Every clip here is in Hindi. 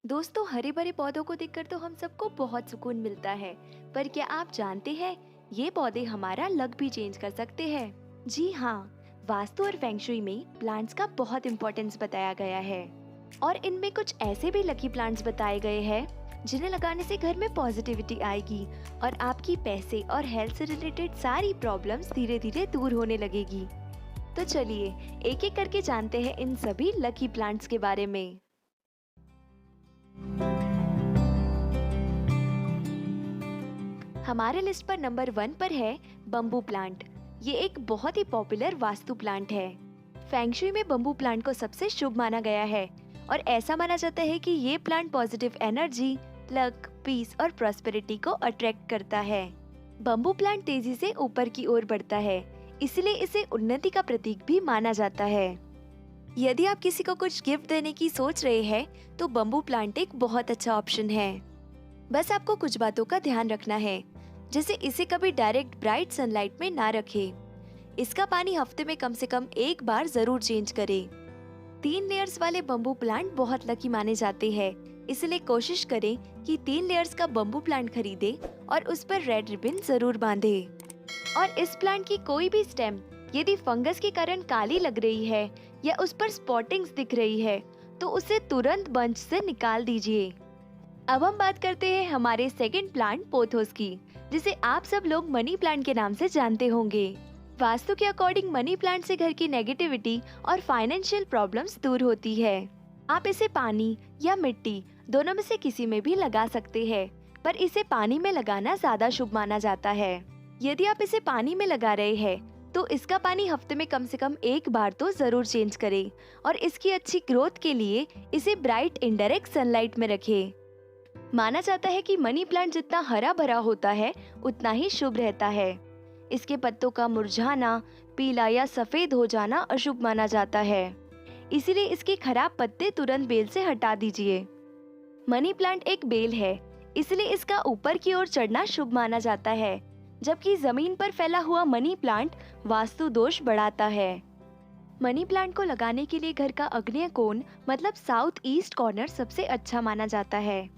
दोस्तों, हरे भरे पौधों को देखकर तो हम सबको बहुत सुकून मिलता है। पर क्या आप जानते हैं, ये पौधे हमारा लक भी चेंज कर सकते हैं। जी हाँ, वास्तु और फेंगशुई में प्लांट्स का बहुत इम्पोर्टेंस बताया गया है। और इनमें कुछ ऐसे भी लकी प्लांट्स बताए गए हैं जिन्हें लगाने से घर में पॉजिटिविटी आएगी और आपकी पैसे और हेल्थ से रिलेटेड सारी प्रॉब्लम्स धीरे धीरे दूर होने लगेगी। तो चलिए एक एक करके जानते हैं इन सभी लकी प्लांट्स के बारे में। हमारे लिस्ट पर नंबर 1 पर है बम्बू प्लांट। ये एक बहुत ही पॉपुलर वास्तु प्लांट है। फेंगशुई में बम्बू प्लांट को सबसे शुभ माना गया है और ऐसा माना जाता है कि ये plant positive energy, luck, peace और प्रॉस्पेरिटी को अट्रैक्ट करता है। बम्बू प्लांट तेजी से ऊपर की ओर बढ़ता है, इसलिए इसे उन्नति का प्रतीक भी माना जाता है। यदि आप किसी को कुछ गिफ्ट देने की सोच रहे हैं, तो बम्बू प्लांट एक बहुत अच्छा ऑप्शन है। बस आपको कुछ बातों का ध्यान रखना है, जैसे इसे कभी डायरेक्ट ब्राइट सनलाइट में ना रखें। इसका पानी हफ्ते में कम से कम एक बार जरूर चेंज करें। 3 लेयर्स वाले बम्बू प्लांट बहुत लकी माने जाते हैं, इसलिए कोशिश करें कि 3 लेयर्स का बम्बू प्लांट खरीदें और उस पर रेड रिबन जरूर बांधें। और इस प्लांट की कोई भी स्टेम यदि फंगस के कारण काली लग रही है या उस पर स्पॉटिंग्स दिख रही है, तो उसे तुरंत बंच से निकाल दीजिए। अब हम बात करते हैं हमारे सेकंड प्लांट पोथोस की, जिसे आप सब लोग मनी प्लांट के नाम से जानते होंगे। वास्तु के अकॉर्डिंग मनी प्लांट से घर की नेगेटिविटी और फाइनेंशियल प्रॉब्लम्स दूर होती है। आप इसे पानी या मिट्टी दोनों में से किसी में भी लगा सकते हैं, पर इसे पानी में लगाना ज्यादा शुभ माना जाता है। यदि आप इसे पानी में लगा रहे हैं, तो इसका पानी हफ्ते में कम से कम एक बार तो जरूर चेंज करें और इसकी अच्छी ग्रोथ के लिए इसे ब्राइट इनडायरेक्ट सनलाइट में रखें। माना जाता है कि मनी प्लांट जितना हरा भरा होता है, उतना ही शुभ रहता है। इसके पत्तों का मुरझाना, पीला या सफेद हो जाना अशुभ माना जाता है, इसीलिए इसके खराब पत्ते तुरंत बेल से हटा दीजिए। मनी प्लांट एक बेल है, इसलिए इसका ऊपर की ओर चढ़ना शुभ माना जाता है, जबकि जमीन पर फैला हुआ मनी प्लांट वास्तु दोष बढ़ाता है। मनी प्लांट को लगाने के लिए घर का आग्नेय कोण मतलब साउथ ईस्ट कॉर्नर सबसे अच्छा माना जाता है।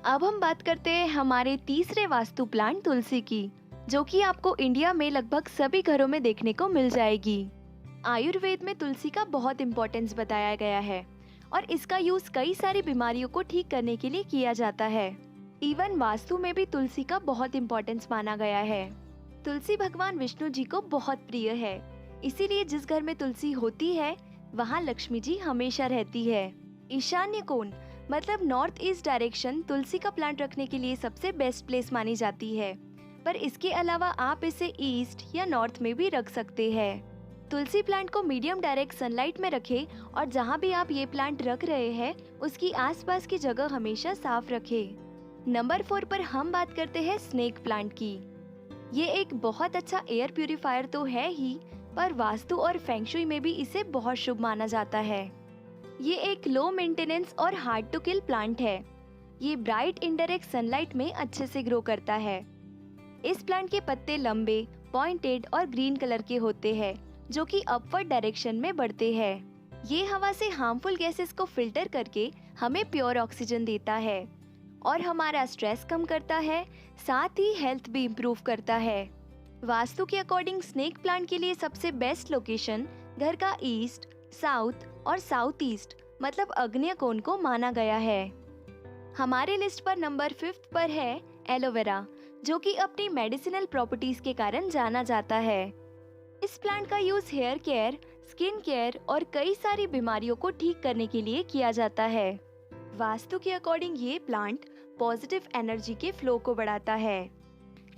अब हम बात करते हैं हमारे तीसरे वास्तु प्लांट तुलसी की, जो कि आपको इंडिया में लगभग सभी घरों में देखने को मिल जाएगी। आयुर्वेद में तुलसी का बहुत इम्पोर्टेंस बताया गया है और इसका यूज कई सारी बीमारियों को ठीक करने के लिए किया जाता है। इवन वास्तु में भी तुलसी का बहुत इम्पोर्टेंस माना गया है। तुलसी भगवान विष्णु जी को बहुत प्रिय है, इसीलिए जिस घर में तुलसी होती है, वहाँ लक्ष्मी जी हमेशा रहती है। ईशान्य कोण मतलब नॉर्थ ईस्ट डायरेक्शन तुलसी का प्लांट रखने के लिए सबसे बेस्ट प्लेस मानी जाती है, पर इसके अलावा आप इसे ईस्ट या नॉर्थ में भी रख सकते हैं। तुलसी प्लांट को मीडियम डायरेक्ट सनलाइट में रखें और जहाँ भी आप ये प्लांट रख रहे हैं, उसकी आसपास की जगह हमेशा साफ रखें। नंबर 4 पर हम बात करते हैं स्नेक प्लांट की। ये एक बहुत अच्छा एयर प्यूरिफायर तो है ही, पर वास्तु और फेंगशुई में भी इसे बहुत शुभ माना जाता है। ये एक लो मेंटेनेंस और हार्ड टू किल प्लांट है। ये ब्राइट इनडायरेक्ट सनलाइट में अच्छे से ग्रो करता है। इस प्लांट के पत्ते लंबे, पॉइंटेड और ग्रीन कलर के होते हैं, जो कि अपवर्ड डायरेक्शन में बढ़ते हैं। ये हवा से हार्मफुल गैसेस को फिल्टर करके हमें प्योर ऑक्सीजन देता है और हमारा स्ट्रेस कम करता है, साथ ही हेल्थ भी इम्प्रूव करता है। वास्तु के अकॉर्डिंग स्नेक प्लांट के लिए सबसे बेस्ट लोकेशन घर का ईस्ट, साउथ और साउथ ईस्ट मतलब आग्नेय कोण को माना गया है। हमारे लिस्ट पर नंबर 5 पर है एलोवेरा, जो कि अपनी मेडिसिनल प्रॉपर्टीज के कारण जाना जाता है। इस प्लांट का use hair care, skin care और कई सारी बीमारियों को ठीक करने के लिए किया जाता है। वास्तु के अकॉर्डिंग ये प्लांट पॉजिटिव एनर्जी के फ्लो को बढ़ाता है।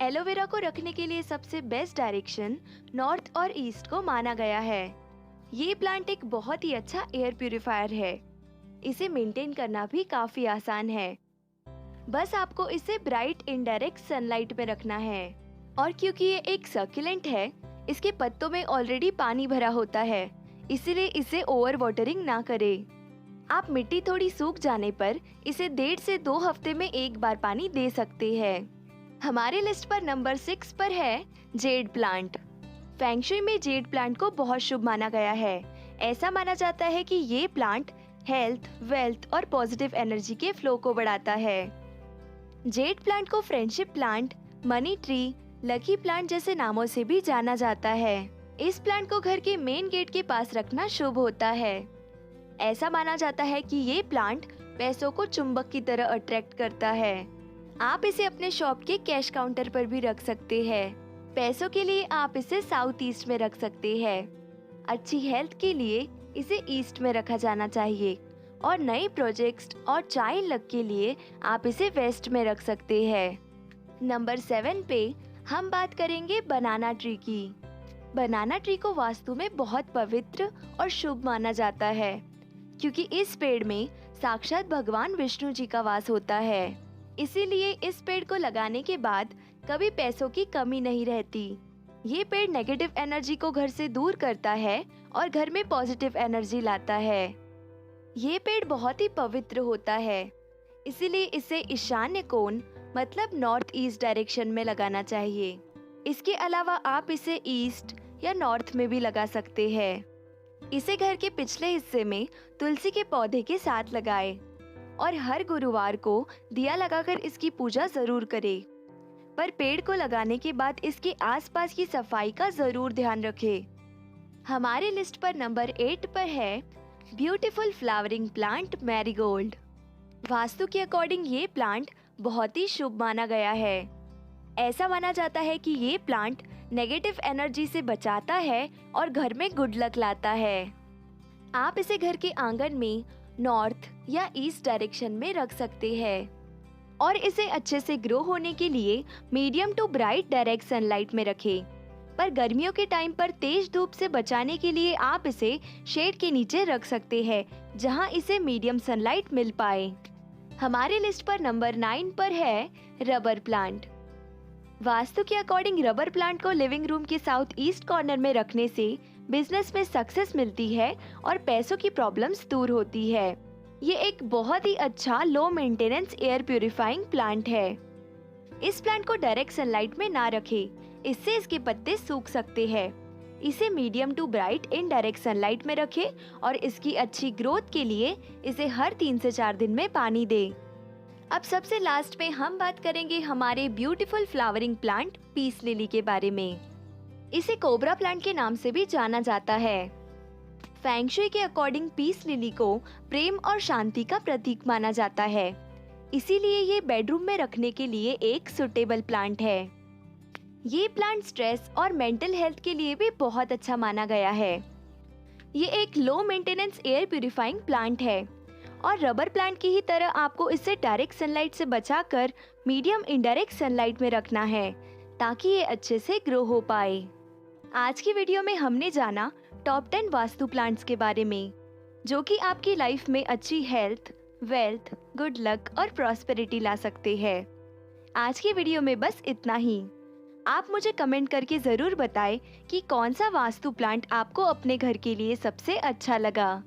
एलोवेरा को रखने के लिए सबसे बेस्ट डायरेक्शन नॉर्थ और ईस्ट को माना गया है। ये प्लांट एक बहुत ही अच्छा एयर प्यूरिफायर है। इसे मेंटेन करना भी काफी आसान है। बस आपको इसे ब्राइट इनडायरेक्ट सनलाइट में रखना है। और क्योंकि ये एक सर्कुलेंट है, इसके पत्तों में ऑलरेडी पानी भरा होता है, इसीलिए इसे ओवर वाटरिंग ना करें। आप मिट्टी थोड़ी सूख जाने पर इसे 1.5 से 2 हफ्ते में एक बार पानी दे सकते हैं। हमारे लिस्ट पर नंबर 6 पर है जेड प्लांट। फेंगशुई में जेड प्लांट को बहुत शुभ माना गया है। ऐसा माना जाता है कि ये प्लांट हेल्थ, वेल्थ और पॉजिटिव एनर्जी के फ्लो को बढ़ाता है। जेड प्लांट को friendship plant, money tree, lucky plant जैसे नामों से भी जाना जाता है। इस प्लांट को घर के मेन गेट के पास रखना शुभ होता है। ऐसा माना जाता है कि ये प्लांट पैसों को चुंबक की तरह अट्रैक्ट करता है। आप इसे अपने शॉप के कैश काउंटर पर भी रख सकते हैं। पैसों के लिए आप इसे साउथ ईस्ट में रख सकते हैं। अच्छी हेल्थ के लिए इसे ईस्ट में रखा जाना चाहिए और नए प्रोजेक्ट्स और चाइल्ड लक के लिए आप इसे वेस्ट में रख सकते हैं। नंबर 7 पे हम बात करेंगे बनाना ट्री की। बनाना ट्री को वास्तु में बहुत पवित्र और शुभ माना जाता है, क्योंकि इस पेड़ में साक्षात भगवान विष्णु जी का वास होता है। इसीलिए इस पेड़ को लगाने के बाद कभी पैसों की कमी नहीं रहती। ये पेड़ नेगेटिव एनर्जी को घर से दूर करता है और घर में पॉजिटिव एनर्जी लाता है। ये पेड़ बहुत ही पवित्र होता है, इसीलिए इसे ईशान्य कोण मतलब नॉर्थ ईस्ट डायरेक्शन में लगाना चाहिए। इसके अलावा आप इसे ईस्ट या नॉर्थ में भी लगा सकते हैं। इसे घर के पिछले हिस्से में तुलसी के पौधे के साथ लगाएं और हर गुरुवार को दिया लगाकर इसकी पूजा जरूर करें। पर पेड़ को लगाने के बाद इसके आसपास की सफाई का जरूर ध्यान रखें। हमारे लिस्ट पर नंबर 8 पर है beautiful flowering plant marigold. Vastu के अकॉर्डिंग ये प्लांट बहुत ही शुभ माना गया है। ऐसा माना जाता है कि ये प्लांट नेगेटिव एनर्जी से बचाता है और घर में गुड लक लाता है। आप इसे घर के आंगन में नॉर्थ या ईस्ट डायरेक्शन में रख सकते हैं और इसे अच्छे से ग्रो होने के लिए medium to bright direct sunlight में रखें। पर गर्मियों के टाइम पर तेज धूप से बचाने के लिए आप इसे शेड के नीचे रख सकते हैं, जहां इसे मीडियम सनलाइट मिल पाए। हमारे लिस्ट पर नंबर 9 पर है रबर प्लांट। वास्तु के अकॉर्डिंग रबर प्लांट को लिविंग रूम के साउथ ईस्ट कॉर्नर में रखने से बिजनेस में सक्सेस मिलती है और पैसों की प्रॉब्लम्स दूर होती है। ये एक बहुत ही अच्छा low maintenance air purifying plant है। इस प्लांट को डायरेक्ट सनलाइट में ना रखें, इससे इसके पत्ते सूख सकते हैं। इसे medium to bright indirect sunlight में रखें और इसकी अच्छी ग्रोथ के लिए इसे हर 3 से 4 दिन में पानी दें। अब सबसे लास्ट में हम बात करेंगे हमारे beautiful flowering plant peace lily के बारे में। इसे कोबरा प्लांट के नाम से भी जाना जाता है। फेंग शुई के अकॉर्डिंग पीस लिली को प्रेम और शांति का प्रतीक माना जाता है, इसीलिए ये बेडरूम में रखने के लिए एक सुटेबल प्लांट है। ये प्लांट स्ट्रेस और मेंटल हेल्थ के लिए भी बहुत अच्छा माना गया है। ये एक low maintenance air purifying plant है और रबर प्लांट की ही तरह आपको इसे डायरेक्ट सनलाइट से बचाकर मीडियम इनडायरेक्ट सनलाइट में रखना है, ताकि ये अच्छे से ग्रो हो पाए। आज की वीडियो में हमने जाना टॉप 10 वास्तु प्लांट्स के बारे में, जो कि आपकी लाइफ में अच्छी हेल्थ, वेल्थ, गुड लक और प्रॉस्पेरिटी ला सकते हैं। आज की वीडियो में बस इतना ही। आप मुझे कमेंट करके ज़रूर बताएं कि कौन सा वास्तु प्लांट आपको अपने घर के लिए सबसे अच्छा लगा।